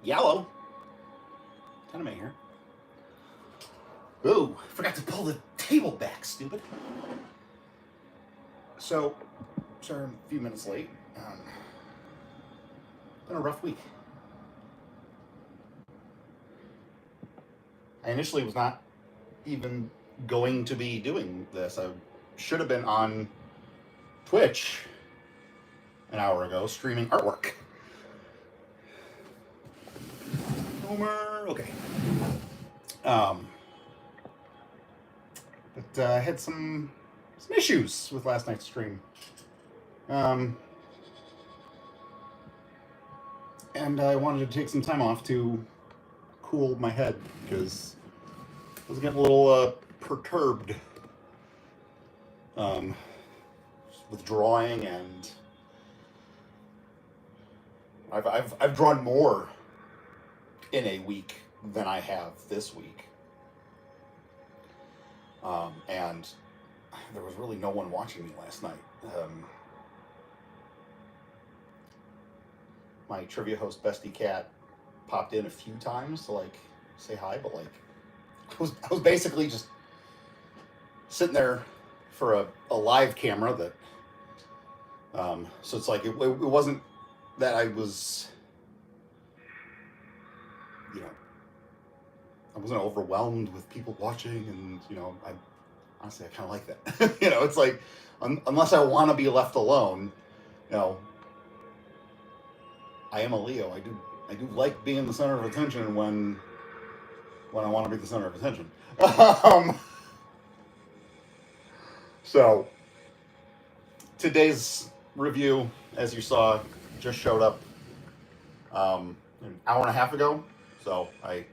Yellow. TENIME here. Ooh, forgot to pull the table back, stupid. So, sorry I'm a few minutes late. Been a rough week. I initially was not even going to be doing this. I should have been on Twitch an hour ago streaming artwork. Homer, okay. But I had some issues with last night's stream. And I wanted to take some time off to cool my head because I was getting a little perturbed with drawing, and I've drawn more in a week than I have this week. And there was really no one watching me last night. My trivia host, Bestie Cat, popped in a few times to like say hi, but like I was basically just sitting there for a live camera that so it's like it wasn't that I was, you know, I wasn't overwhelmed with people watching, and you know, I honestly kind of like that. You know, it's like unless I want to be left alone, you know, I am a Leo. I do like being the center of attention when I want to be the center of attention. So today's review, as you saw, just showed up an hour and a half ago. So I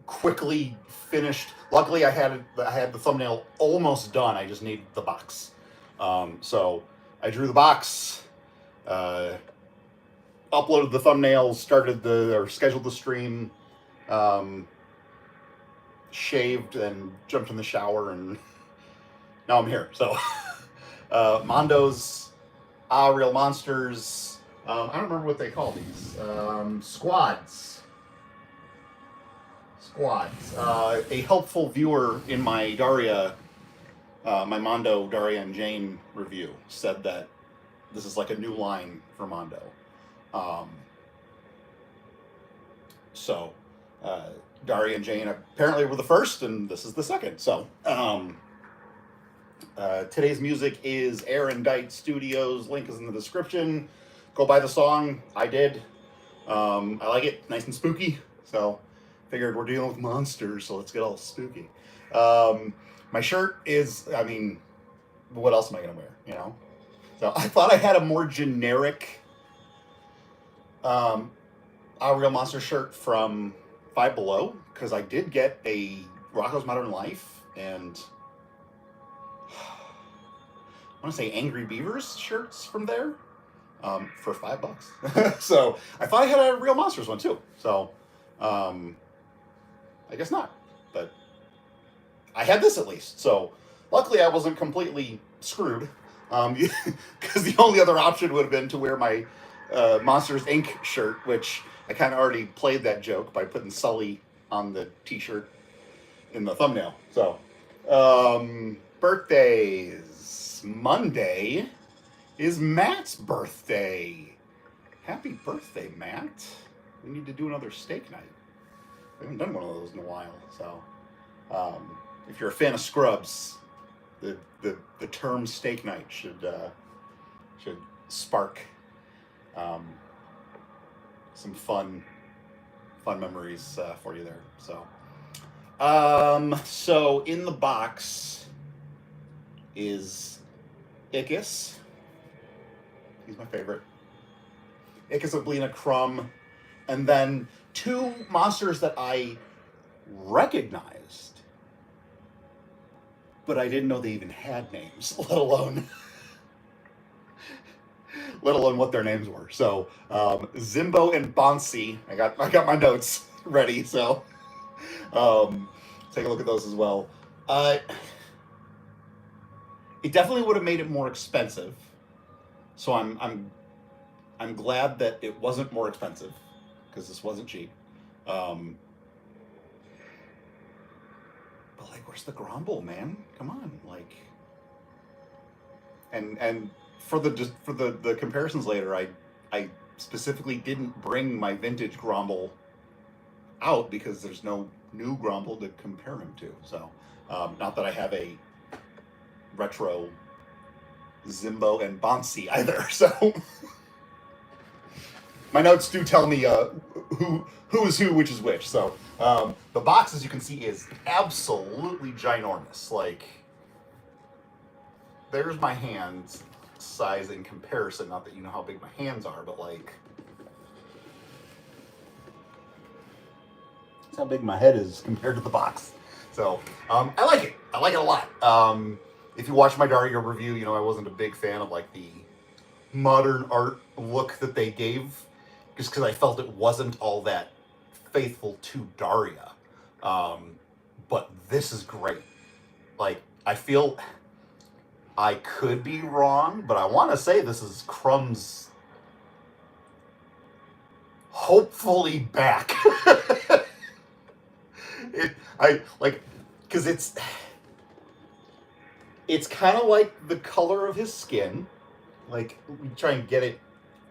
quickly finished. Luckily, I had the thumbnail almost done. I just needed the box. So I drew the box, uploaded the thumbnails, scheduled the stream, shaved, and jumped in the shower, and now I'm here. So Mondo's Real Monsters. I don't remember what they call these. Squads. A helpful viewer in my Daria, my Mondo, Daria and Jane review said that this is like a new line for Mondo. So Daria and Jane apparently were the first, and this is the second. So today's music is Aaahh Studios. Link is in the description. Go buy the song. I did. I like it. Nice and spooky. So figured we're dealing with monsters, so let's get all spooky. My shirt is, I mean, what else am I gonna wear? You know. So I thought I had a more generic Real Monster shirt from Five Below, because I did get a Rocco's Modern Life and I want to say Angry Beavers shirts from there for $5. So I thought I had a Real Monsters one too. So I guess not, but I had this at least. So luckily I wasn't completely screwed, because the only other option would have been to wear my Monsters Inc. shirt, which I kind of already played that joke by putting Sully on the t-shirt in the thumbnail. So birthdays. Monday is Matt's birthday. Happy birthday, Matt. We need to do another steak night. We haven't done one of those in a while. So if you're a fan of Scrubs, the term steak night should spark some fun memories for you there. So so in the box is Icus. He's my favorite. Icus of Blina Crumb, and then two monsters that I recognized, but I didn't know they even had names, let alone what their names were. So Zimbo and Bonsi. I got my notes ready, so take a look at those as well. It definitely would have made it more expensive. So I'm glad that it wasn't more expensive. because this wasn't cheap. But like, where's the grumble, man? Come on, like. And for the comparisons later, I specifically didn't bring my vintage grumble out because there's no new grumble to compare him to. So, not that I have a retro Zimbo and Bonsi either. So, my notes do tell me who is who, which is which. So, the box, as you can see, is absolutely ginormous. Like, there's my hands size in comparison. Not that you know how big my hands are, but like, that's how big my head is compared to the box. So, I like it. I like it a lot. If you watch my Dario review, you know I wasn't a big fan of like the modern art look that they gave, just because I felt it wasn't all that faithful to Daria. But this is great. Like, I feel I could be wrong, but I want to say this is Crumb's hopefully back. Because it's kind of like the color of his skin. Like, we try and get it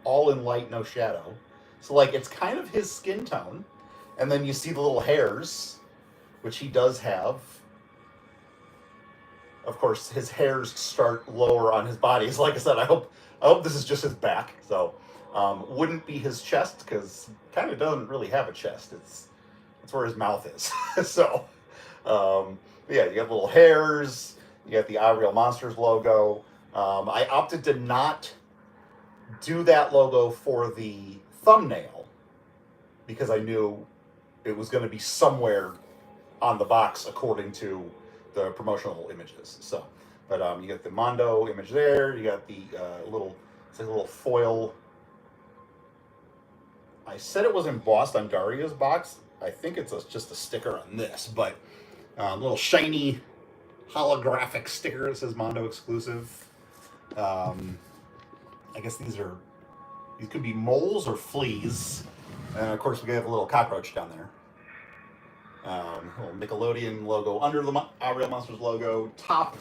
all in light, no shadow. So, like, it's kind of his skin tone. And then you see the little hairs, which he does have. Of course, his hairs start lower on his body. So, like I said, I hope this is just his back. So, wouldn't be his chest, because he kind of doesn't really have a chest. That's where his mouth is. So, yeah, you got little hairs. You got the Aaahh Monsters logo. I opted to not do that logo for the thumbnail because I knew it was going to be somewhere on the box according to the promotional images. So, but you got the Mondo image there. You got the it's like a little foil. I said it was embossed on Daria's box. I think it's just a sticker on this, but a little shiny holographic sticker that says Mondo exclusive. I guess these could be moles or fleas, and of course we have a little cockroach down there. Little Nickelodeon logo under the Aaahh Monsters logo. Top,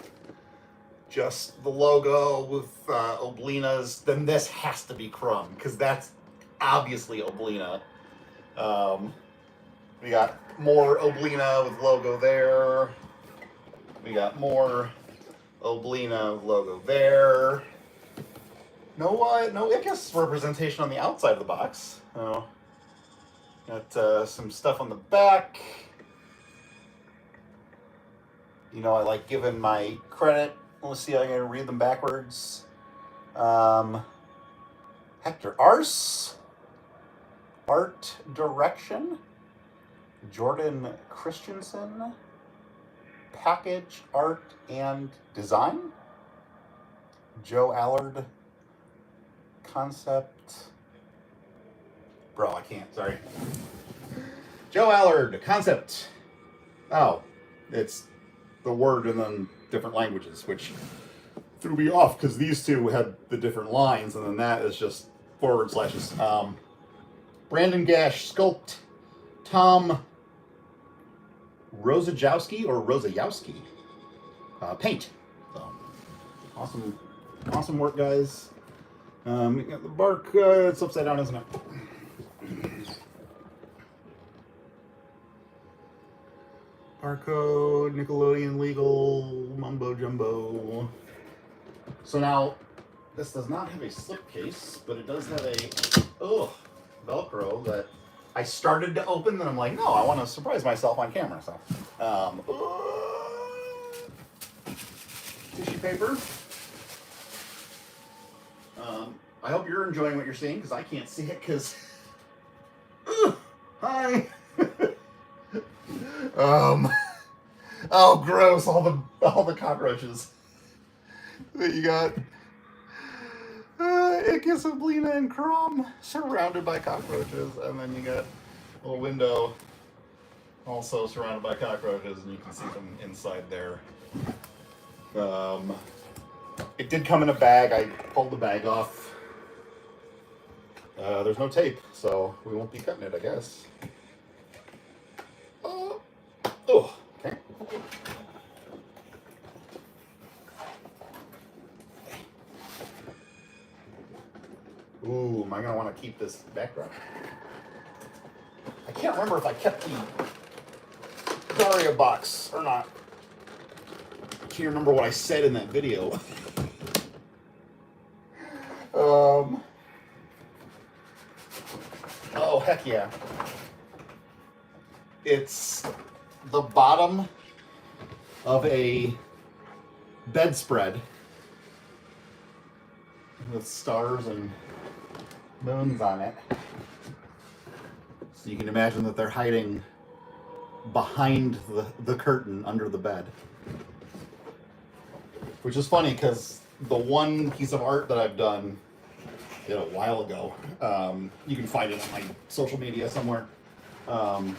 just the logo with Oblina's. Then this has to be Crumb, because that's obviously Oblina. We got more Oblina with logo there. We got more Oblina logo there. No, I guess representation on the outside of the box. Got some stuff on the back. You know, I like giving my credit. Let's see, I'm going to read them backwards. Hector Arce, Art Direction, Jordan Christensen, Package Art and Design, Joe Allard, Concept. Bro, I can't, sorry. Joe Allard, Concept. Oh, it's the word and then different languages, which threw me off because these two had the different lines, and then that is just forward slashes. Brandon Gash, Sculpt, Tom Rosajowski or Rosajowski, Paint. So, awesome work, guys. We got the bark, it's upside down, isn't it? Barcode, Nickelodeon legal, mumbo jumbo. So now, this does not have a slipcase, but it does have a Velcro that I started to open, then I'm like, no, I want to surprise myself on camera. So, tissue paper. I hope you're enjoying what you're seeing, because I can't see it, because hi. Oh, gross! All the cockroaches that you got. Ickis, Oblina, and Crumb surrounded by cockroaches, and then you got a little window also surrounded by cockroaches, and you can see them inside there. It did come in a bag. I pulled the bag off. There's no tape, so we won't be cutting it, I guess. Oh, okay. Ooh, am I gonna want to keep this background? I can't remember if I kept the Daria box or not. I can't remember what I said in that video. Oh, heck yeah. It's the bottom of a bedspread with stars and moons on it. So you can imagine that they're hiding behind the curtain under the bed. Which is funny because the one piece of art that I've done a while ago, you can find it on my social media somewhere. I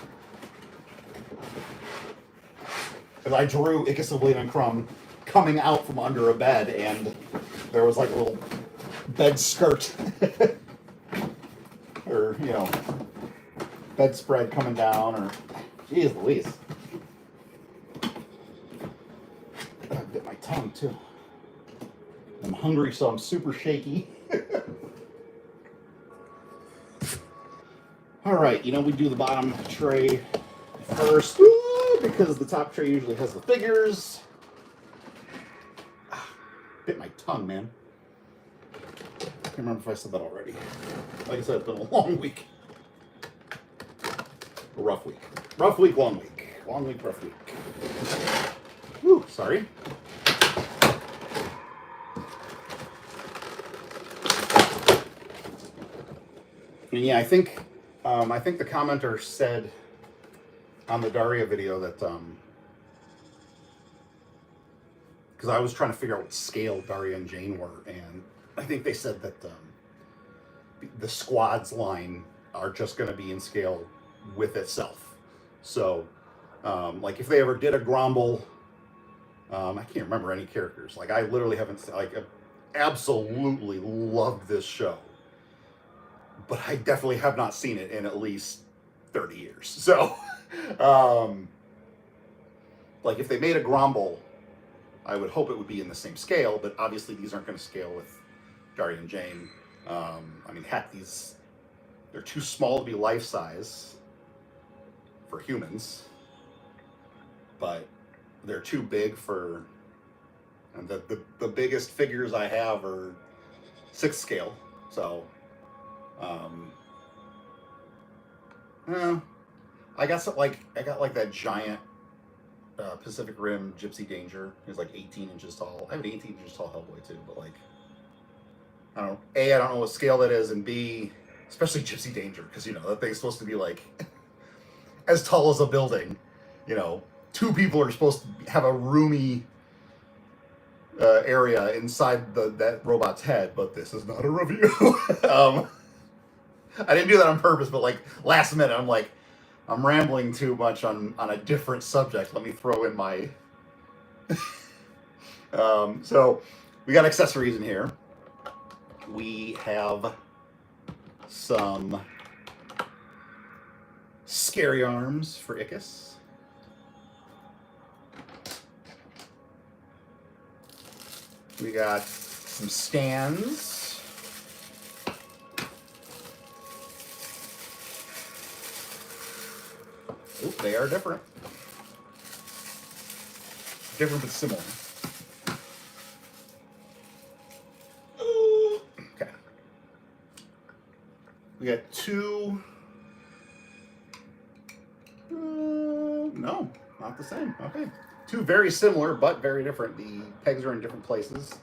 drew Aaahh and Crumb coming out from under a bed, and there was like a little bed skirt, or bedspread coming down, or geez Louise. I bit my tongue too. I'm hungry, so I'm super shaky. All right, we do the bottom tray first because the top tray usually has the figures. Bit my tongue, man. I can't remember if I said that already. Like I said, it's been a long week. A rough week. Rough week, long week. Long week, rough week. Whew, sorry. And yeah, I think the commenter said on the Daria video that because I was trying to figure out what scale Daria and Jane were, and I think they said that the squads line are just going to be in scale with itself. So, like if they ever did a Grumble, I can't remember any characters. Like I literally haven't absolutely loved this show. But I definitely have not seen it in at least 30 years. So, like if they made a Grumble, I would hope it would be in the same scale, but obviously these aren't going to scale with Daria and Jane. I mean, heck, they're too small to be life size for humans, but they're too big for, and the biggest figures I have are 6th scale. So, I got that giant Pacific Rim Gypsy Danger. He's like 18 inches tall. I have an 18 inches tall Hellboy too, but like, I don't know. A, I don't know what scale that is, and B, especially Gypsy Danger, because that thing's supposed to be like as tall as a building. 2 people are supposed to have a roomy area inside that robot's head, but this is not a review. I didn't do that on purpose, but like last minute, I'm like, I'm rambling too much on a different subject. Let me throw in my. So we got accessories in here. We have some scary arms for Aaahh. We got some stands. Oop, they are different. Different but similar. Okay. We got 2. No, not the same. Okay. 2 very similar but very different. The pegs are in different places.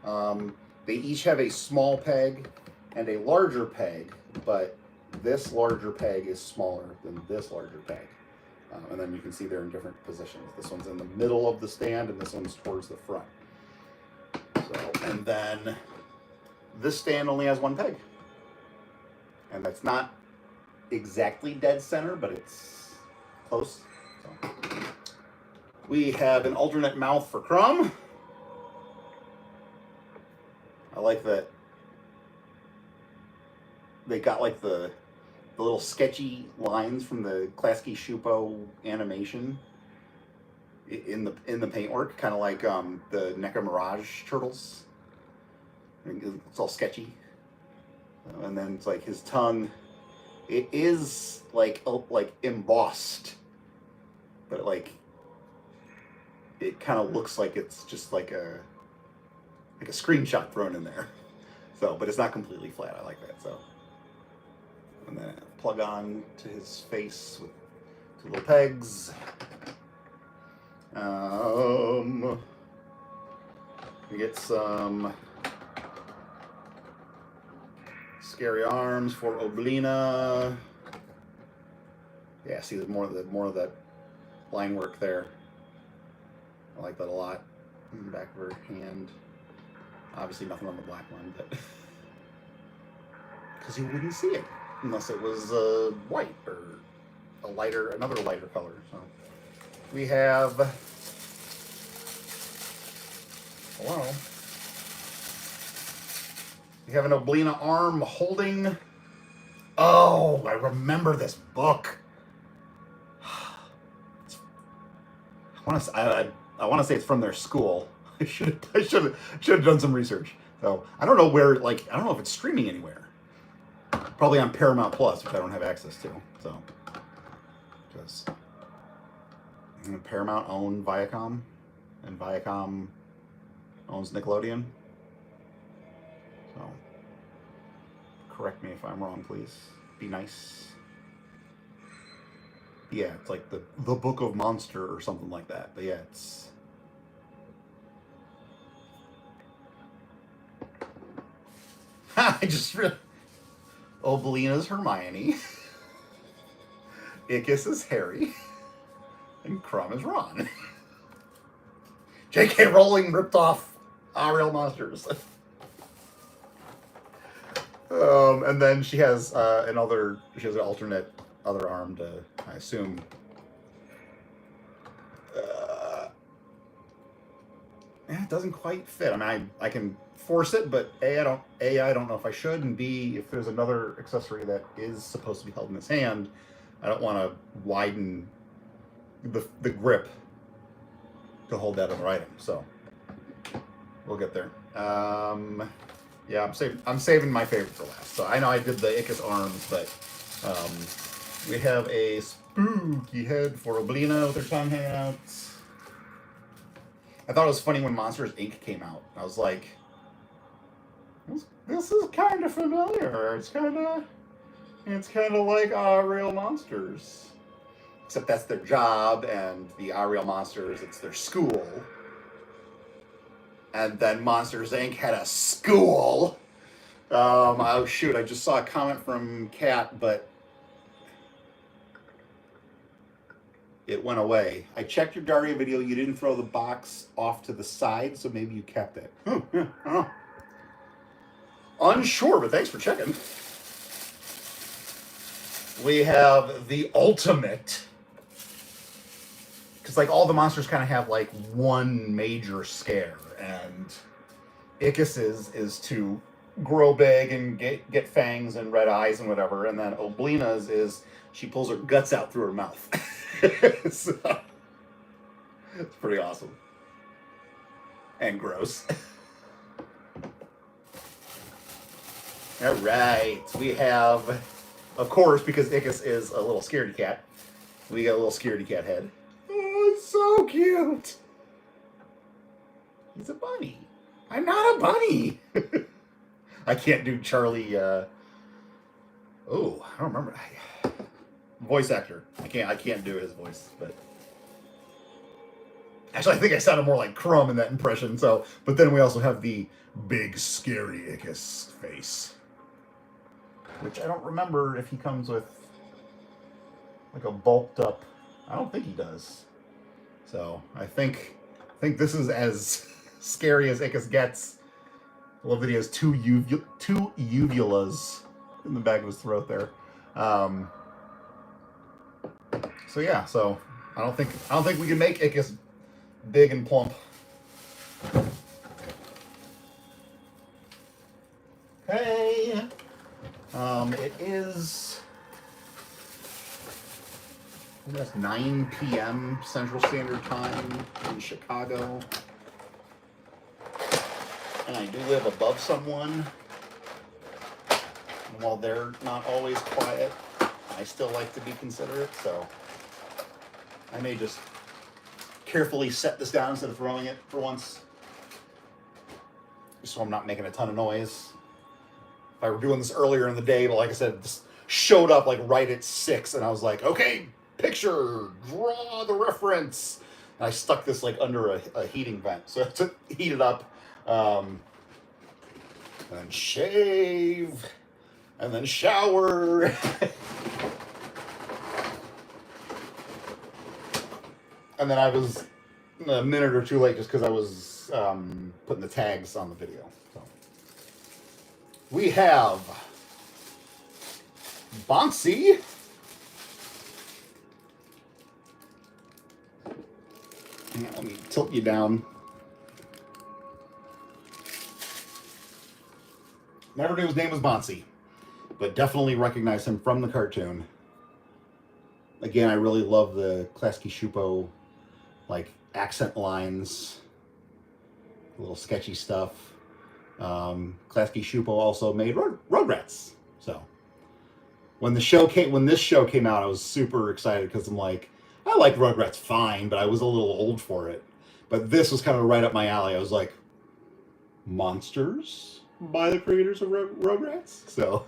They each have a small peg and a larger peg, but this larger peg is smaller than this larger peg. And then you can see they're in different positions. This one's in the middle of the stand and this one's towards the front. So, and then this stand only has 1 peg. And that's not exactly dead center, but it's close. So. We have an alternate mouth for Crumb. I like that they got like the little sketchy lines from the Klasky-Csupo animation in the paintwork, kind of like the NECA Mirage turtles. It's all sketchy, and then it's like his tongue. It is like embossed, but like it kind of looks like it's just like a screenshot thrown in there. So, but it's not completely flat. I like that. So, and then plug on to his face with two little pegs. We get some scary arms for Oblina. Yeah, see, there's more of that line work there. I like that a lot. In the back of her hand. Obviously nothing on the black one, but because you wouldn't see it unless it was white or another lighter color. So we have, hello, we have an Oblina arm holding. Oh, I remember this book. I want to say it's from their school. I should have done some research. So I don't know where, like, I don't know if it's streaming anywhere. Probably on Paramount Plus, which I don't have access to. So, because Paramount owned Viacom, and Viacom owns Nickelodeon. So, correct me if I'm wrong, please. Be nice. Yeah, it's like the Book of Monster or something like that. But yeah, it's. I just really. Oblina's Hermione. Ickis is Harry. And Crumb is Ron. J.K. Rowling ripped off Aaahh Monsters. And then she has an alternate other arm to, I assume. Yeah, it doesn't quite fit. I mean, I can force it, but I don't know if I should, and B, if there's another accessory that is supposed to be held in his hand, I don't want to widen the grip to hold that other item. So we'll get there. Yeah, I'm saving my favorite for last. So I know I did the Ickis arms, but we have a spooky head for Oblina with her tongue hanging out. I thought it was funny when Monsters Inc. came out. I was like, this is kind of familiar. It's kind of like Aaahh Monsters. Except that's their job, and the Aaahh Monsters, it's their school. And then Monsters Inc. had a school. Oh shoot, I just saw a comment from Kat, but it went away. I checked your Daria video. You didn't throw the box off to the side, so maybe you kept it. Yeah, I don't know. Unsure, but thanks for checking. We have the ultimate. Because like all the monsters kind of have like one major scare, and Ickis is to grow big and get fangs and red eyes and whatever, and then Oblina's is she pulls her guts out through her mouth. So, it's pretty awesome. And gross. All right, we have, of course, because Ickis is a little scaredy cat, we got a little scaredy cat head. Oh, it's so cute. He's a bunny. I'm not a bunny. I can't do Charlie. Oh, I don't remember. Voice actor. I can't do his voice, but actually, I think I sounded more like Crumb in that impression. So, but then we also have the big scary Ickis face, which I don't remember if he comes with like a bulked up. I don't think he does. So I think this is as scary as Ickis gets. I love that he has two uvulas in the back of his throat there. So yeah, so I don't think we can make Ickis big and plump. Okay. It is, I guess, 9 p.m. Central Standard Time in Chicago. And I do live above someone. And while they're not always quiet, I still like to be considerate, so I may just carefully set this down instead of throwing it for once, just so I'm not making a ton of noise. If I were doing this earlier in the day, but like I said, this showed up like right at 6, and I was like, okay, picture, draw the reference. And I stuck this like under a heating vent, so to heat it up, and then shave, and then shower. And then I was a minute or two late just because I was putting the tags on the video. So we have Bonsi. Let me tilt you down. Never knew his name was Bonsi, but definitely recognize him from the cartoon. Again, I really love the Klasky-Csupo, like, accent lines, a little sketchy stuff. Klasky-Csupo also made Rugrats. So when this show came out, I was super excited because I'm like, I like Rugrats fine, but I was a little old for it. But this was kind of right up my alley. I was like, monsters by the creators of Rugrats? So,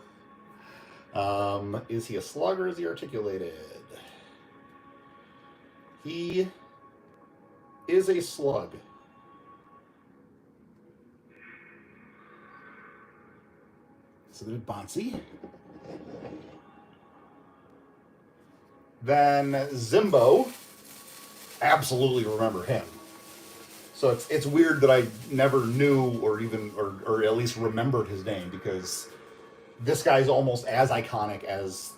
is he a slug or is he articulated? He is a slug. So there's Bonsi. Then Zimbo, absolutely remember him. So it's weird that I never knew or at least remembered his name, because this guy's almost as iconic as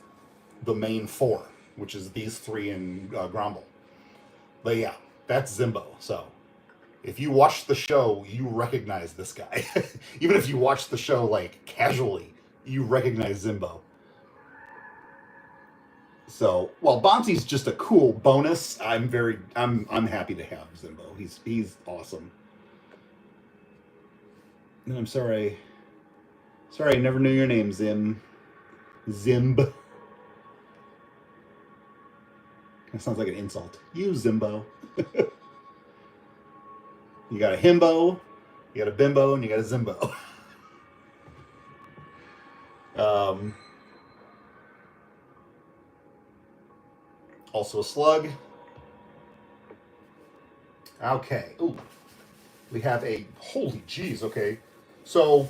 the main 4, which is these 3 in Grumble. But yeah, that's Zimbo. So if you watch the show, you recognize this guy. Even if you watch the show like casually, you recognize Zimbo. So while Bonsi's just a cool bonus, I'm happy to have Zimbo. He's awesome. And I'm sorry, I never knew your name, Zimb. That sounds like an insult. You Zimbo. You got a himbo, you got a bimbo, and you got a Zimbo. Also a slug. Okay. Ooh. We have a, holy jeez, okay. So,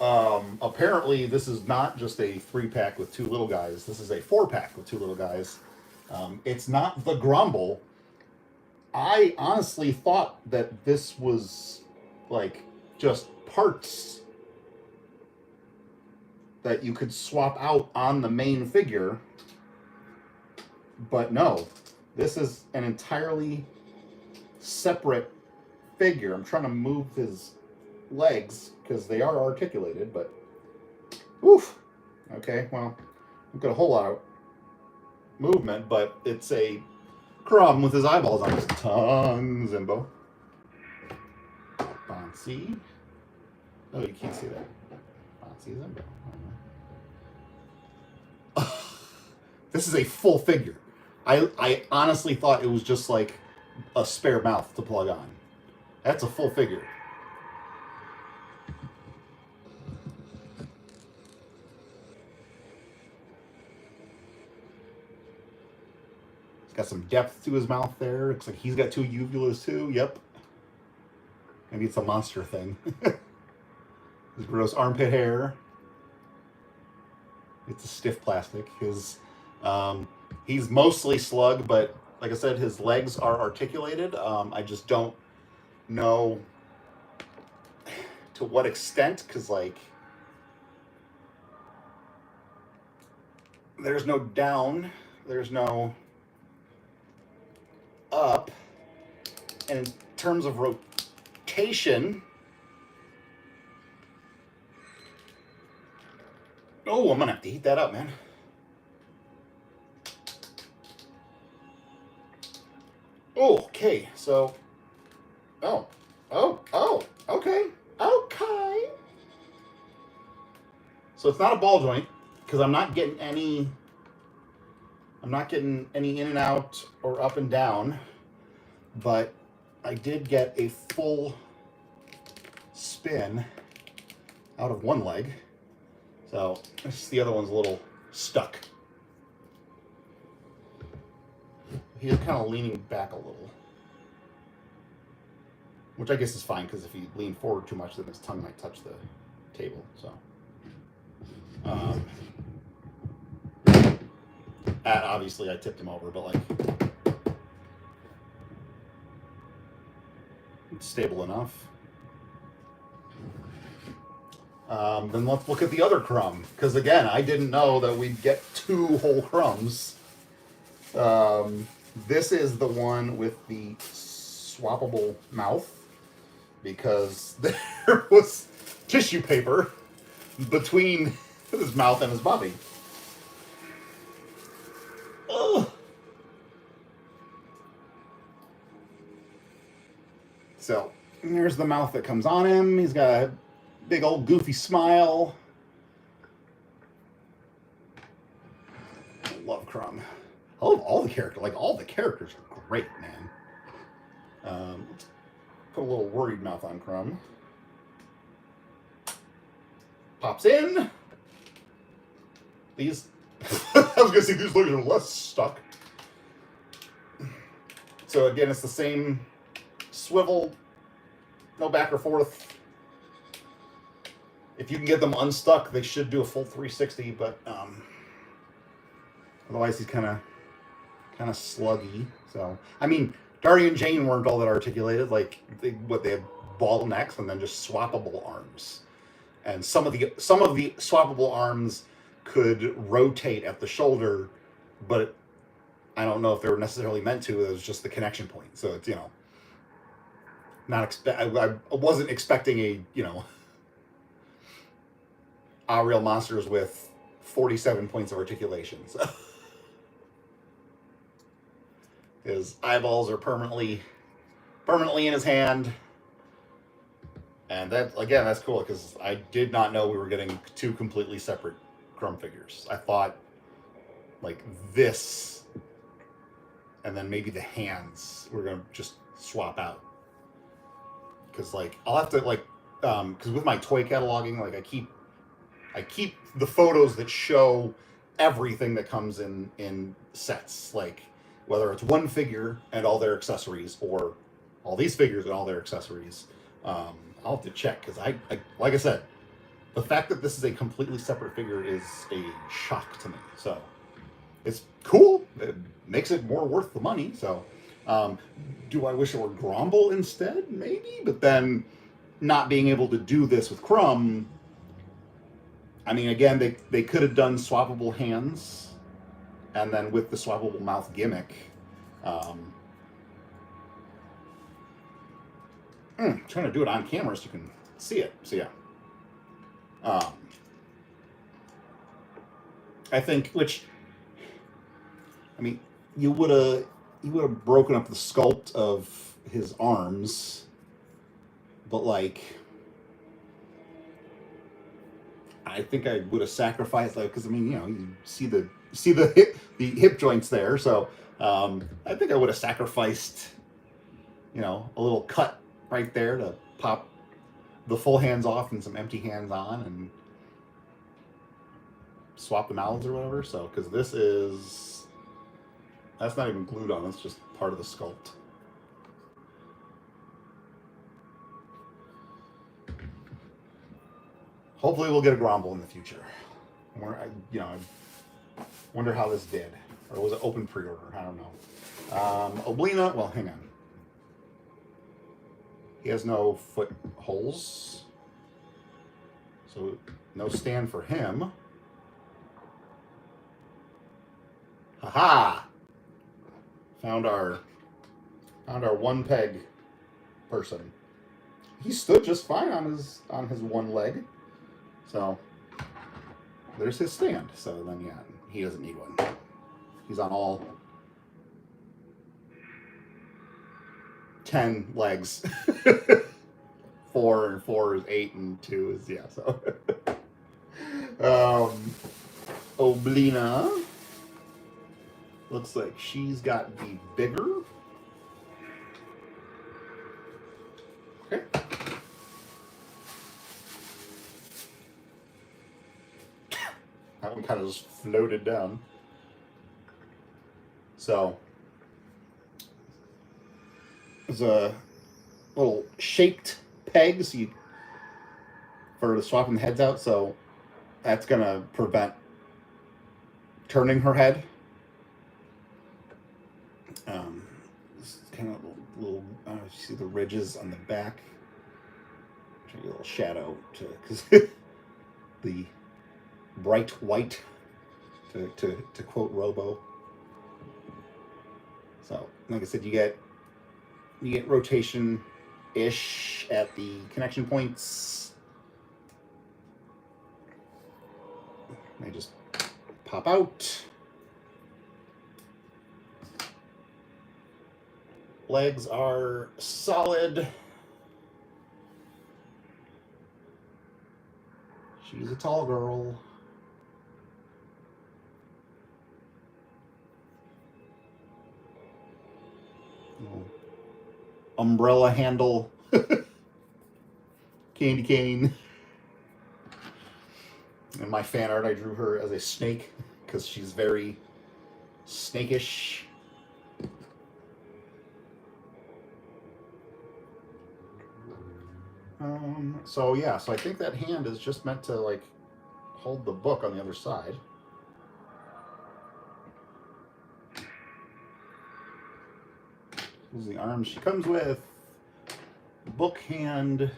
apparently this is not just a 3-pack with 2 little guys. This is a 4-pack with 2 little guys. It's not the Grumble. I honestly thought that this was like just parts that you could swap out on the main figure. But no, this is an entirely separate figure. I'm trying to move his legs because they are articulated, but oof. Okay, well, I've got a whole lot of movement, but it's a crumb with his eyeballs on his tongue. Zimbo. Bonsi. Oh, you can't see that. Bonsi Zimbo. This is a full figure. I honestly thought it was just like a spare mouth to plug on. That's a full figure. He's got some depth to his mouth there. Looks like he's got 2 uvulas too. Yep. Maybe it's a monster thing. His gross armpit hair. It's a stiff plastic. He's mostly slug, but like I said, his legs are articulated. I just don't know to what extent, because like there's no down, there's no up, and in terms of rotation, Oh, I'm gonna have to heat that up, man. Okay, so, okay. So it's not a ball joint because I'm not getting any in and out or up and down, but I did get a full spin out of one leg. So the other one's a little stuck. He's kind of leaning back a little, which I guess is fine because if you lean forward too much, then his tongue might touch the table. So, obviously I tipped him over, but like it's stable enough. Then let's look at the other crumb, because again, I didn't know that we'd get 2 whole crumbs. This is the one with the swappable mouth, because there was tissue paper between his mouth and his body. Ugh. So here's the mouth that comes on him. He's got a big old goofy smile. I love Crumb. I love all the characters. Like, all the characters are great, man. Let's put a little worried mouth on Crumb. Pops in. These, I was gonna say these legs are less stuck. So again, it's the same swivel, no back or forth. If you can get them unstuck, they should do a full 360, but otherwise he's kind of sluggy. So I mean, Darty and Jane weren't all that articulated. Like they had ball necks and then just swappable arms, and some of the swappable arms could rotate at the shoulder, but I don't know if they were necessarily meant to. It was just the connection point. So it's, not I wasn't expecting a Real monsters with 47 points of articulation. So his eyeballs are permanently in his hand, and that again, that's cool because I did not know we were getting 2 completely separate Crumb figures. I thought like this, and then maybe the hands we're gonna just swap out, because like I'll have to because with my toy cataloging, like I keep the photos that show everything that comes in sets, like whether it's one figure and all their accessories or all these figures and all their accessories. I'll have to check because I like I said, the fact that this is a completely separate figure is a shock to me. So it's cool. It makes it more worth the money. So do I wish it were Gromble instead? Maybe, but then not being able to do this with Crumb. I mean, again, they could have done swappable hands, and then with the swappable mouth gimmick. Trying to do it on camera so you can see it. So yeah. I think, which, I mean, you would have broken up the sculpt of his arms, but like, I think I would have sacrificed, like, because I mean, you see the hip joints there, so I think I would have sacrificed, a little cut right there to pop the full hands off and some empty hands on and swap the mouths or whatever. So because that's not even glued on, that's just part of the sculpt. Hopefully we'll get a Gromble in the future. I wonder how this did, or was it open pre-order? I don't know. Oblina, well, hang on. He has no foot holes, so no stand for him. Haha! Found our one peg person. He stood just fine on his one leg. So there's his stand. So then, yeah, he doesn't need one. He's on all 10 legs. 4 and 4 is 8 and 2 is, yeah, so. Oblina. Looks like she's got the bigger. Okay. That one kind of just floated down. So there's a little shaped peg so for swapping the heads out, so that's gonna prevent turning her head. This kind of little, you see the ridges on the back. Try to get a little shadow to, because the bright white, to quote Robo. So, like I said, you get rotation-ish at the connection points. They just pop out. Legs are solid. She's a tall girl. Umbrella handle. Candy cane. In my fan art, I drew her as a snake because she's very snakish. So yeah, so I think that hand is just meant to like hold the book on the other side. This is the arms she comes with. Book hand.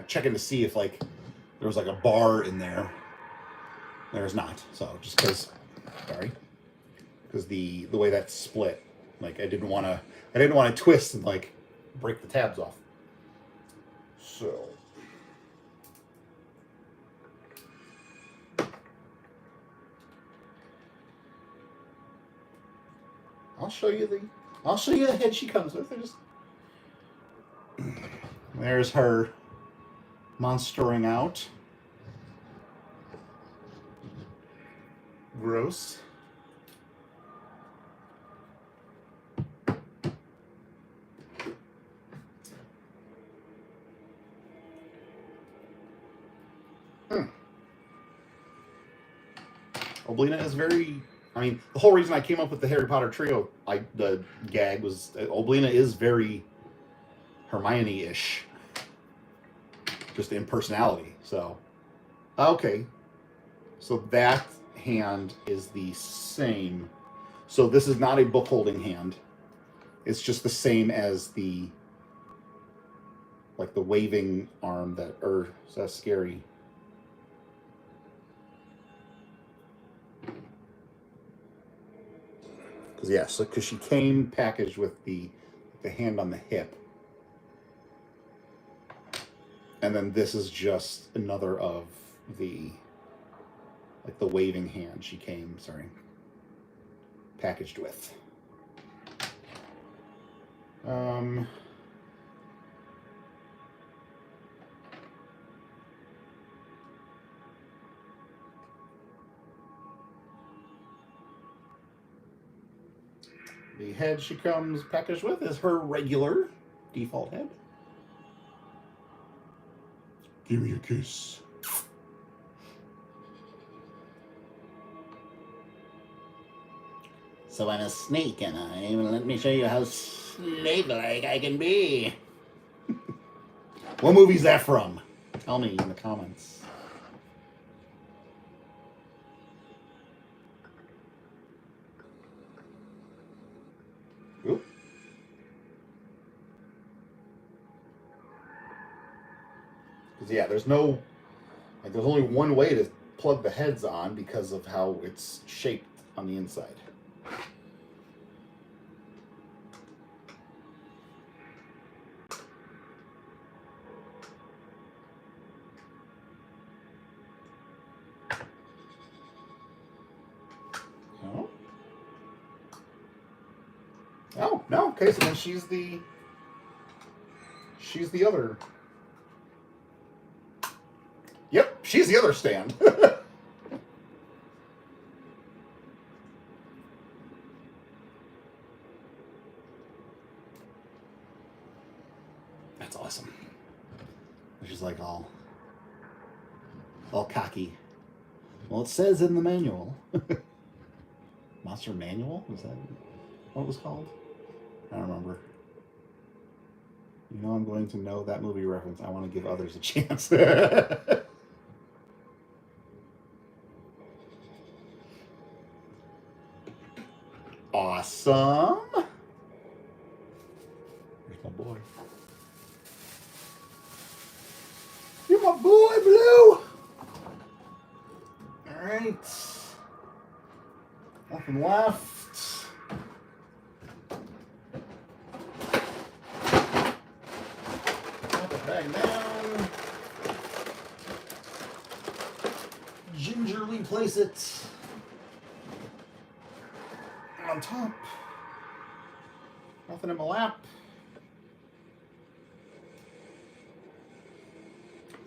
Checking to see if like there was like a bar in there. There's not. So just because, sorry, because the way that's split, like I didn't want to twist and like break the tabs off. So I'll show you the head she comes with. There's her monstering out. Gross. Oblina is very, I mean, the whole reason I came up with the Harry Potter trio, the gag was Oblina is very Hermione-ish, just in personality. So, okay, so that hand is the same. So this is not a book holding hand. It's just the same as the, like the waving arm that, so that's scary. Because yeah, so because she came packaged with the hand on the hip, and then this is just another of the like the waving hand she came, packaged with. The head she comes packaged with is her regular default head. Give me a kiss. So I'm a snake, and let me show you how snake-like I can be. What movie's that from? Tell me in the comments. Oop. Because yeah, there's only one way to plug the heads on because of how it's shaped on the inside. Oh, no. Okay, so then she's the other. Yep, she's the other stand. That's awesome. She's like all cocky. Well, it says in the manual. Monster Manual? Was that what it was called? I don't remember. You know I'm going to know that movie reference. I want to give others a chance. Awesome. There's my boy. You're my boy, Blue. All right. Nothing left. Pop it back down. Gingerly place it on top. Nothing in my lap.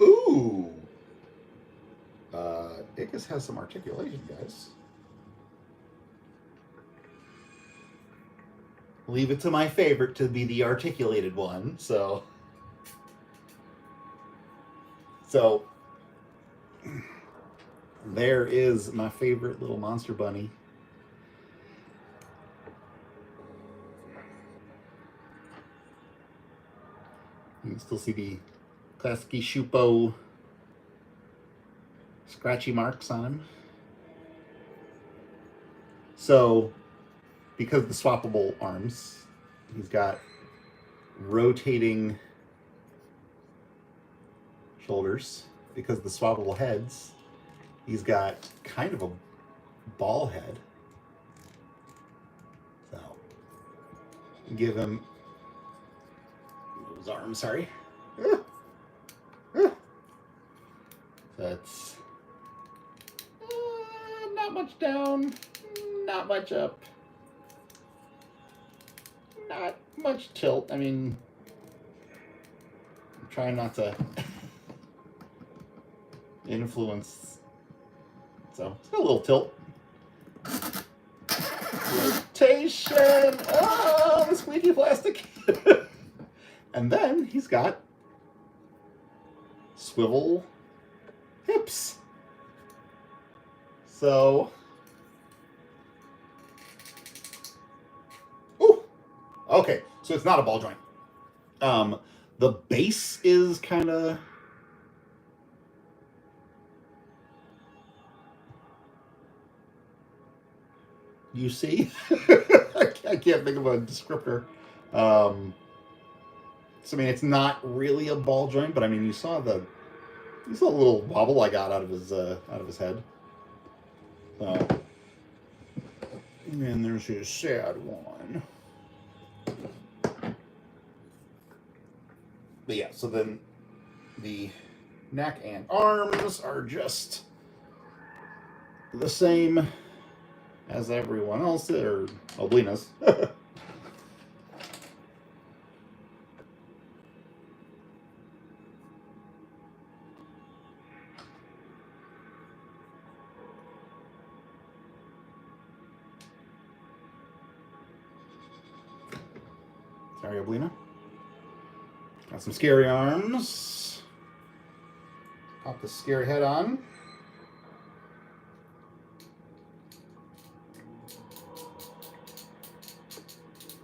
Ooh. Ickis has some articulation, guys. Leave it to my favorite to be the articulated one, so there is my favorite little monster bunny. You can still see the Klasky-Csupo scratchy marks on him. So, because of the swappable arms, he's got rotating shoulders. Because of the swappable heads, he's got kind of a ball head. So, give him those arms, sorry. That's not much down, not much up. Not much tilt. I mean, I'm trying not to influence. So, it's got a little tilt. Rotation. Oh, the squeaky plastic. And then he's got swivel hips. So, okay, so it's not a ball joint. The base is kind of you see. I can't think of a descriptor. So I mean, it's not really a ball joint, but I mean, you saw the little wobble I got out of his head. And there's his sad one. But yeah, so then the neck and arms are just the same as everyone else, or Oblina's. Sorry, Oblina. Got some scary arms. Pop the scary head on.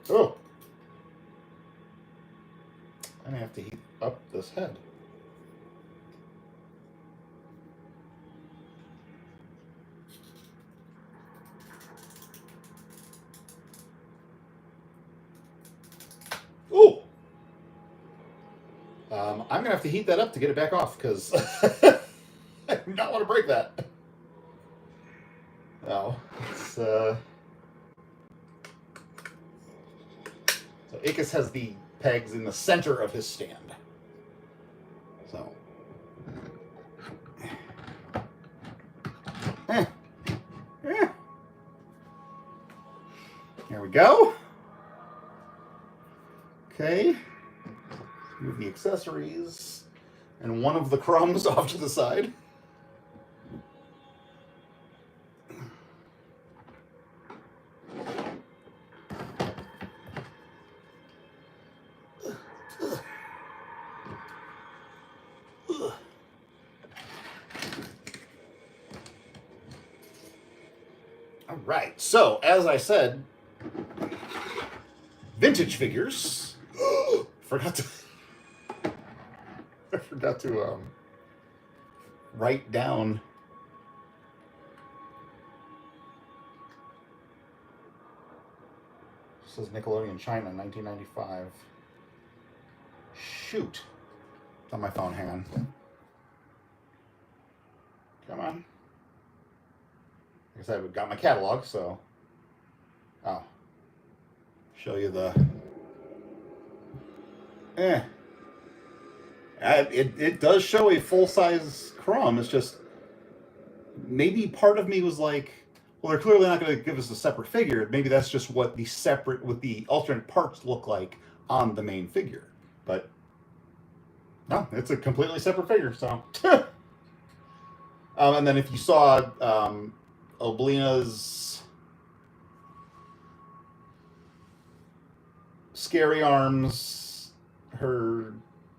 Oh. I'm gonna have to heat up this head. Ooh. I'm gonna have to heat that up to get it back off because I do not want to break that. Oh, it's so Ickis has the pegs in the center of his stand. So. There we go. Okay. Move the accessories and one of the crumbs off to the side. All right, so as I said, vintage figures. forgot to I forgot to write down this says Nickelodeon China 1995. Shoot. It's on my phone, hang on. Come on. Like I said, we've got my catalog, so show you the it does show a full-size Crumb. It's just maybe part of me was like, well, they're clearly not going to give us a separate figure. Maybe that's just what the alternate parts look like on the main figure. But no, it's a completely separate figure. So, and then if you saw Oblina's scary arms, her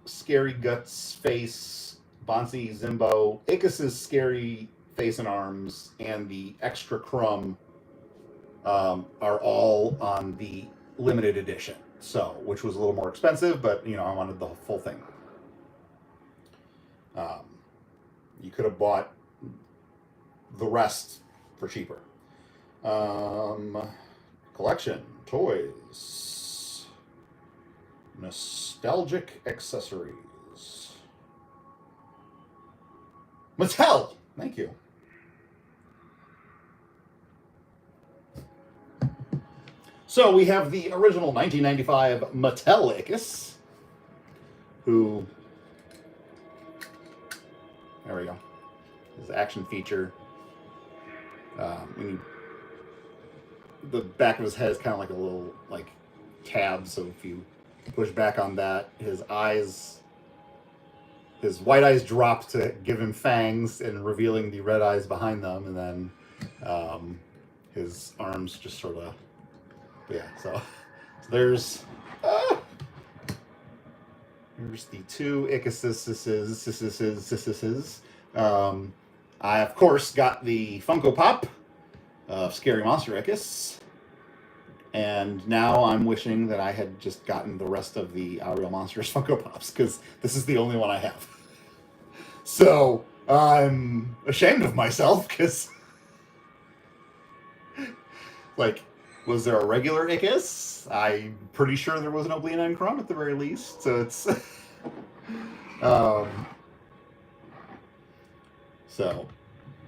scary guts face, Bonsi Zimbo, Ickis's scary face and arms, and the extra Crumb are all on the limited edition. So, which was a little more expensive, but you know, I wanted the full thing. You could have bought the rest for cheaper. Collection, toys, nostalgic accessories. Mattel, thank you. So we have the original 1995 Mattel Ickis, who, there we go, his action feature. The back of his head is kind of like a little like tab, so if you push back on that, his white eyes drop to give him fangs and revealing the red eyes behind them, and then his arms just sort of, so there's the two Ickises. I of course got the Funko Pop of Scary Monster Ickis, and now I'm wishing that I had just gotten the rest of the Real Monsters Funko Pops, because this is the only one I have. So I'm ashamed of myself, because like, was there a regular Ickis? I'm pretty sure there was an Oblina and Crumb at the very least, so it's so,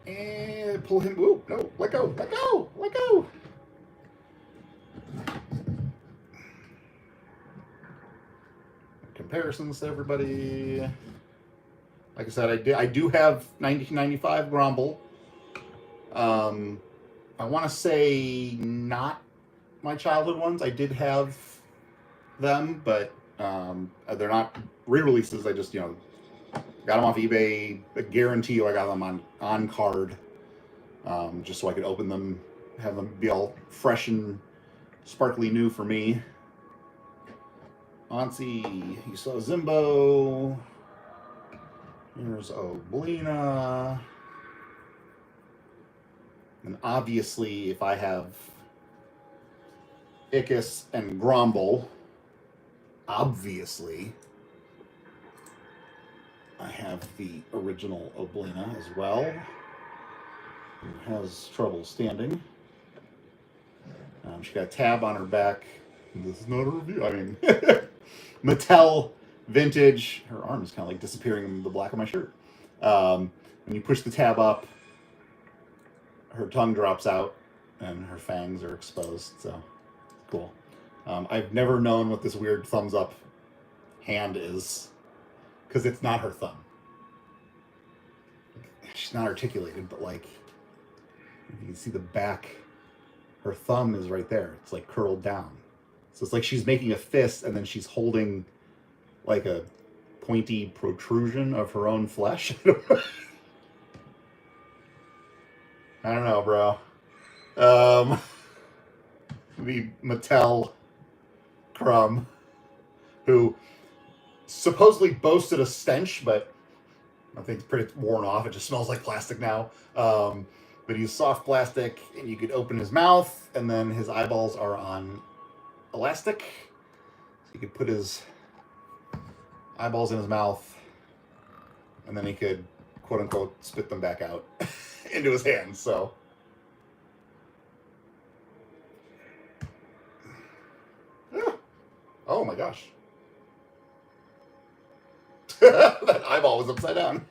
and pull him. Ooh, no, let go, let go, let go. Comparisons to everybody. Like I said, I do have 1995 Gromble. I want to say not my childhood ones. I did have them, but they're not re-releases. I just, got them off eBay. I guarantee you I got them on card, just so I could open them, have them be all fresh and sparkly new for me. Bonsi, you saw Zimbo. Here's Oblina. And obviously, if I have Ickis and Gromble, obviously, I have the original Oblina as well, who has trouble standing. She got a tab on her back. This is not a review. I mean, Mattel vintage. Her arm is kind of like disappearing in the black of my shirt. When you push the tab up, her tongue drops out and her fangs are exposed. So cool. I've never known what this weird thumbs up hand is, because it's not her thumb. She's not articulated, but like, you can see the back. Her thumb is right there. It's like curled down. So it's like she's making a fist and then she's holding like a pointy protrusion of her own flesh. I don't know, bro. The Mattel Crumb, who supposedly boasted a stench, but I think it's pretty worn off. It just smells like plastic now. But he's soft plastic, and you could open his mouth, and then his eyeballs are on elastic. So you could put his eyeballs in his mouth, and then he could, quote unquote, spit them back out into his hands. So. Yeah. Oh my gosh. That eyeball was upside down.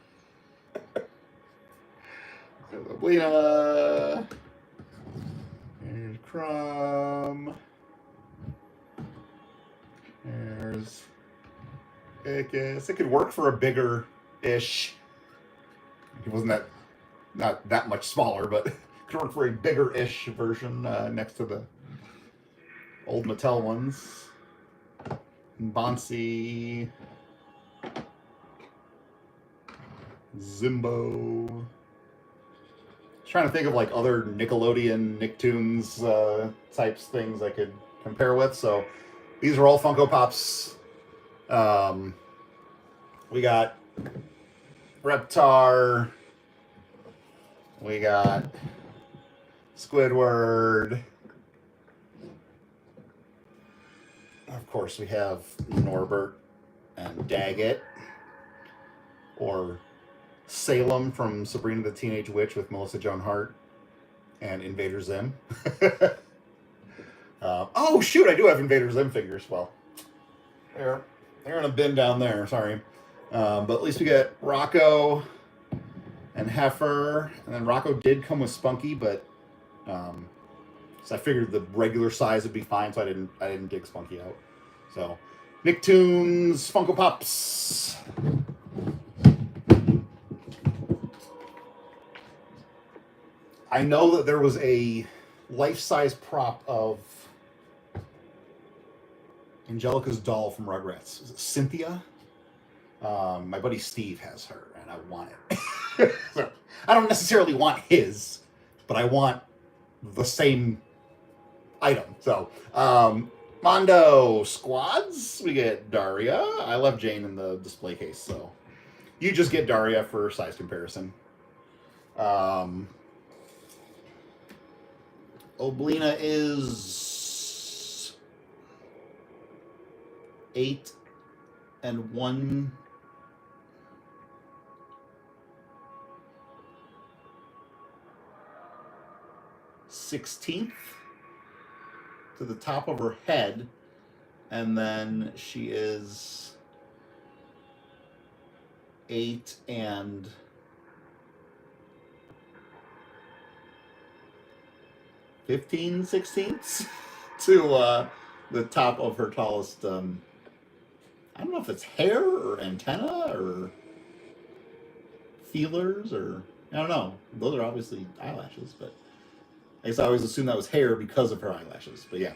Lena. Here's Crumb. There's Ickis. It could work for a bigger-ish. It wasn't not that much smaller, but it could work for a bigger-ish version next to the old Mattel ones. Bonsi. Zimbo. Trying to think of like other Nickelodeon, Nicktoons types things I could compare with. So these are all Funko Pops. We got Reptar. We got Squidward. Of course, we have Norbert and Daggett, or Salem from Sabrina the Teenage Witch with Melissa Joan Hart and Invader Zim. Oh, shoot, I do have Invader Zim figures. Well, they're in a bin down there, sorry. But at least we got Rocco and Heifer. And then Rocco did come with Spunky, but so I figured the regular size would be fine, so I didn't dig Spunky out. So, Nicktoons, Funko Pops. I know that there was a life-size prop of Angelica's doll from Rugrats. Is it Cynthia? My buddy Steve has her, and I want it. So, I don't necessarily want his, but I want the same item. So, Mondo squads. We get Daria. I left Jane in the display case, so you just get Daria for size comparison. Oblina is 8 and 1/16 to the top of her head, and then she is 8 and 15/16 to the top of her tallest. I don't know if it's hair or antenna or feelers, or I don't know. Those are obviously eyelashes, but I guess I always assumed that was hair because of her eyelashes. But yeah,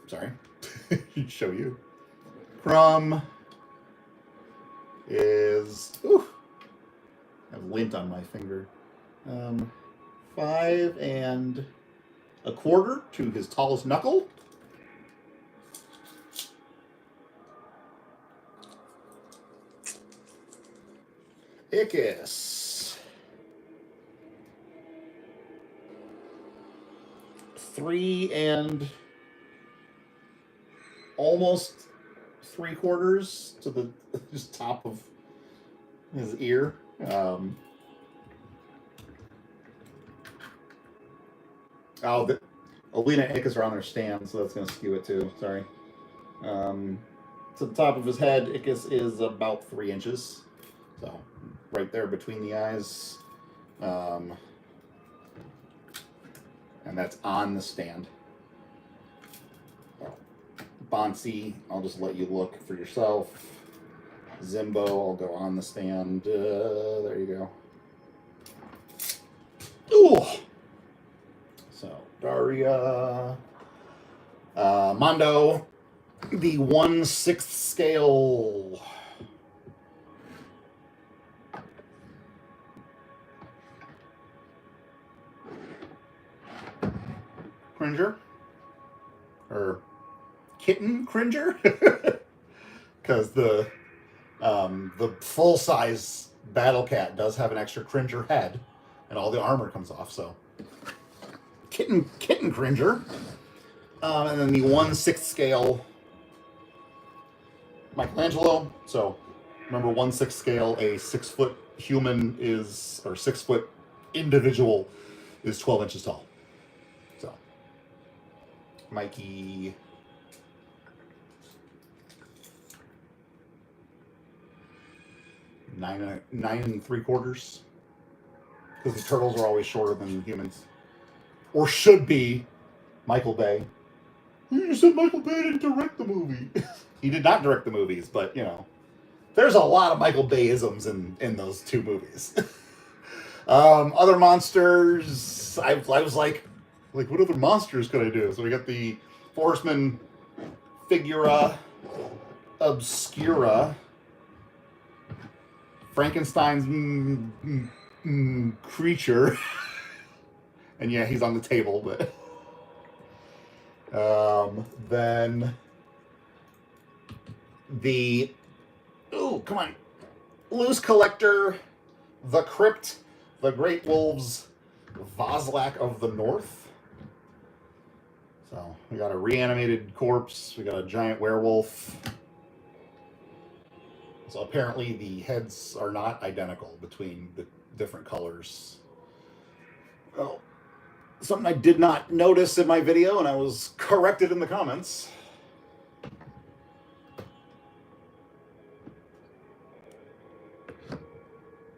sorry, show you. Crumb is I have lint on my finger. 5 1/4 to his tallest knuckle. Ickis. 3 and almost 3/4 to the just top of his ear. Alina and Ickis are on their stand, so that's going to skew it too. Sorry. To the top of his head, Ickis is about 3 inches. So, right there between the eyes. And that's on the stand. Bonsi, I'll just let you look for yourself. Zimbo, I'll go on the stand. There you go. Ooh! So, Daria. Mondo, the 1/6 scale. Cringer, or kitten Cringer, because the full-size Battle Cat does have an extra Cringer head, and all the armor comes off. So kitten Cringer, and then the 1/6 scale Michelangelo. So remember, 1/6 scale, a 6-foot human is, or 6-foot individual is 12 inches tall. So Mikey. Nine and 3/4, because the turtles are always shorter than humans, or should be. Michael Bay. You said Michael Bay didn't direct the movie. He did not direct the movies, but you know, there's a lot of Michael Bay-isms in those two movies. Other monsters, I was like, what other monsters could I do? So we got the Horseman Figura Obscura, Frankenstein's creature, and yeah, he's on the table, but then the Loose Collector, the Crypt, the Great Wolves, Voslak of the North. So we got a reanimated corpse, we got a giant werewolf. So apparently the heads are not identical between the different colors. Well, something I did not notice in my video, and I was corrected in the comments.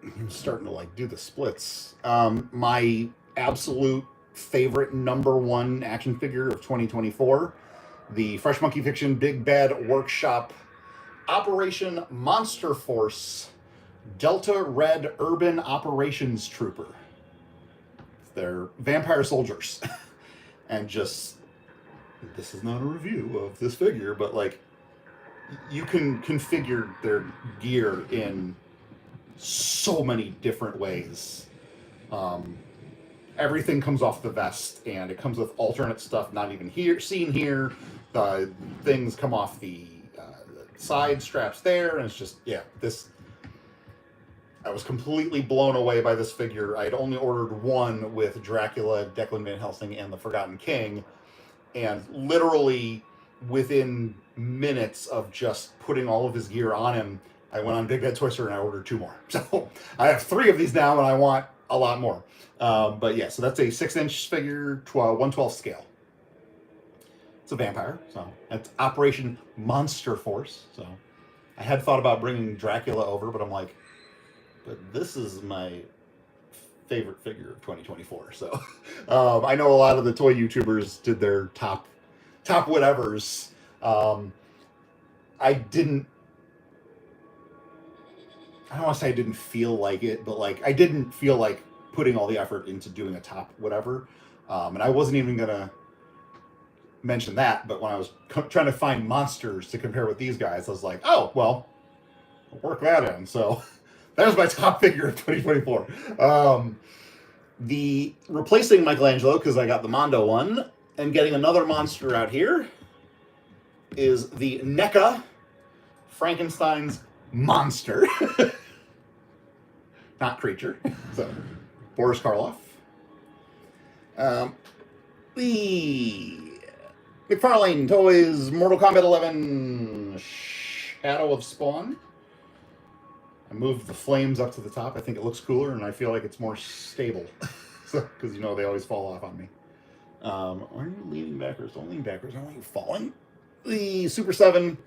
I'm starting to do the splits. My absolute favorite #1 action figure of 2024, the Fresh Monkey Fiction Big Bad Workshop Operation Monster Force Delta Red Urban Operations Trooper. They're vampire soldiers. And just, this is not a review of this figure, but you can configure their gear in so many different ways. Everything comes off the vest, and it comes with alternate stuff not even seen here. The things come off the side straps there, and it's just, yeah, I was completely blown away by this figure. I had only ordered one with Dracula, Declan Van Helsing, and the Forgotten King, and literally within minutes of just putting all of his gear on him, I went on Big Bad Toy Store and I ordered 2 more. So I have 3 of these now, and I want a lot more. But yeah, so that's a 6-inch figure, 1/12 scale. It's a vampire, so that's Operation Monster Force. So I had thought about bringing Dracula over, but I'm like, but this is my favorite figure of 2024. So I know a lot of the toy YouTubers did their top whatevers. I don't want to say I didn't feel like it, but I didn't feel like putting all the effort into doing a top whatever. And I wasn't even gonna mention that, but when I was trying to find monsters to compare with these guys, I was like, oh, well, I'll work that in. So that was my top figure of 2024. The replacing Michelangelo, because I got the Mondo one, and getting another monster out here, is the NECA Frankenstein's monster. Not creature. So, Boris Karloff. The McFarlane Toys Mortal Kombat 11 Shadow of Spawn. I moved the flames up to the top. I think it looks cooler, and I feel like it's more stable. Because, they always fall off on me. Are you leaning backwards? Don't lean backwards. I don't want you falling. The Super 7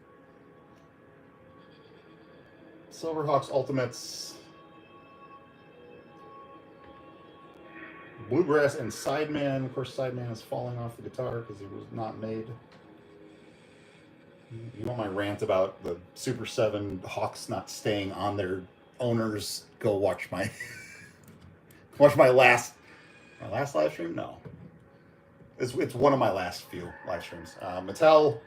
Silverhawks Ultimates. Bluegrass and Sideman. Of course, Sideman is falling off the guitar because he was not made. You want my rant about the Super 7 Hawks not staying on their owners? Go watch my last live stream. No, It's one of my last few live streams. Mattel,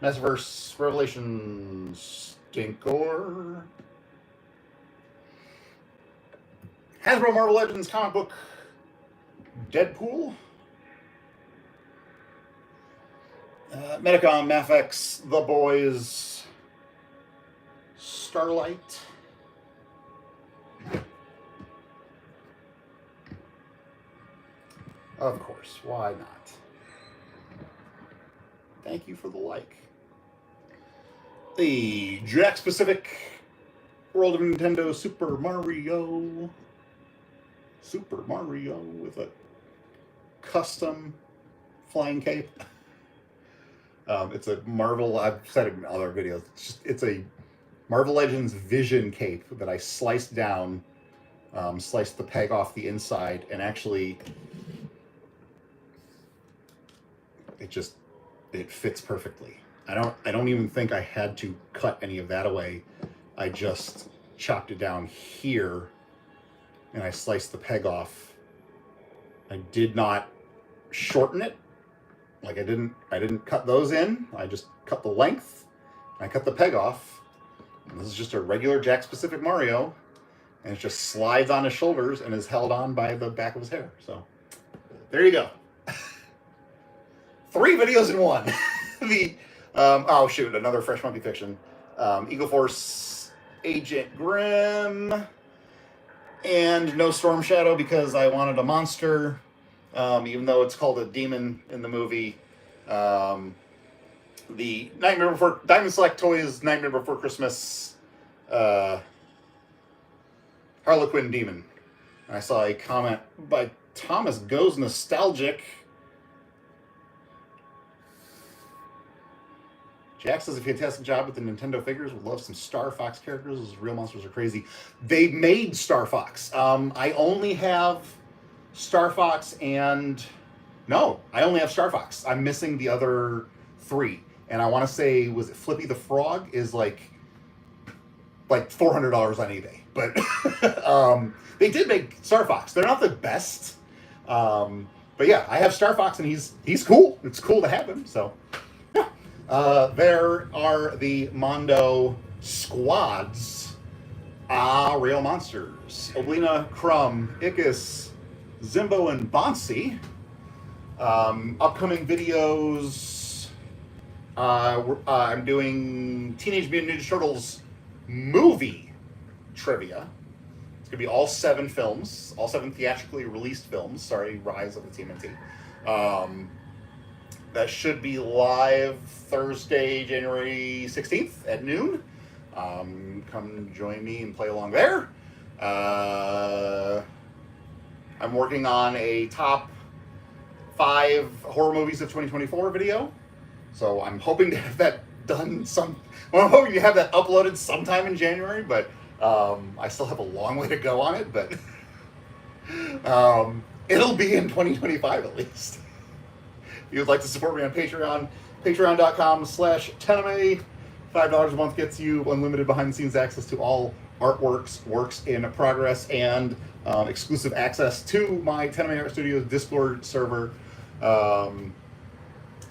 Metaverse, Revelations, Stinkor, Hasbro Marvel Legends comic book, Deadpool, Metacom, Mafex, The Boys, Starlight, of course, why not? Thank you for the like. The Jack Specific World of Nintendo Super Mario with a custom flying cape. It's a Marvel, I've said it in other videos, it's a Marvel Legends Vision cape that I sliced down, sliced the peg off the inside, and actually it fits perfectly. I don't even think I had to cut any of that away. I just chopped it down here and I sliced the peg off. I did not shorten it. Like I didn't cut those in. I just cut the length. I cut the peg off. And this is just a regular Jack Specific Mario, and it just slides on his shoulders and is held on by the back of his hair. So there you go. 3 videos in one. Oh shoot, another Fresh Monkey Fiction. Eagle Force Agent Grimm, and no Storm Shadow because I wanted a monster, even though it's called a demon in the movie. The Nightmare Before Diamond Select Toys Nightmare Before Christmas Harlequin Demon. I saw a comment by Thomas Goes Nostalgic. Jax does a fantastic job with the Nintendo figures. Would love some Star Fox characters. Those real monsters are crazy. They made Star Fox. I only have Star Fox and... No, I only have Star Fox. I'm missing the other 3. And I want to say, was it Flippy the Frog? Is like $400 on eBay. But they did make Star Fox. They're not the best. But yeah, I have Star Fox and he's cool. It's cool to have him, so... there are the Mondo squads. Real monsters. Oblina, Crumb, Ickis, Zimbo, and Bonsi. Upcoming videos. I'm doing Teenage Mutant Ninja Turtles movie trivia. It's going to be all 7 films. All 7 theatrically released films. Sorry, Rise of the TMNT. That should be live Thursday, January 16th at noon. Come join me and play along there. I'm working on a top 5 horror movies of 2024 video. So I'm hoping to have that done I'm hoping to have that uploaded sometime in January, but I still have a long way to go on it, but it'll be in 2025 at least. If you would like to support me on Patreon, patreon.com/TENIME. $5 a month gets you unlimited behind-the-scenes access to all artworks, works in progress, and exclusive access to my TENIME Art Studios Discord server.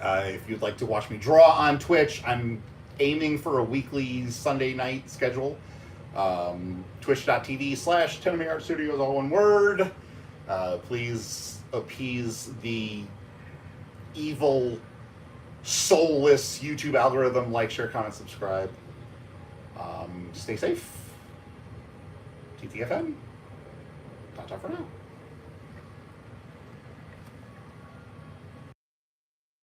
If you'd like to watch me draw on Twitch, I'm aiming for a weekly Sunday night schedule. Twitch.tv/TENIME Art Studios, all one word. Please appease the evil, soulless YouTube algorithm. Like, share, comment, subscribe. Stay safe. TTFN. Ta-ta for now.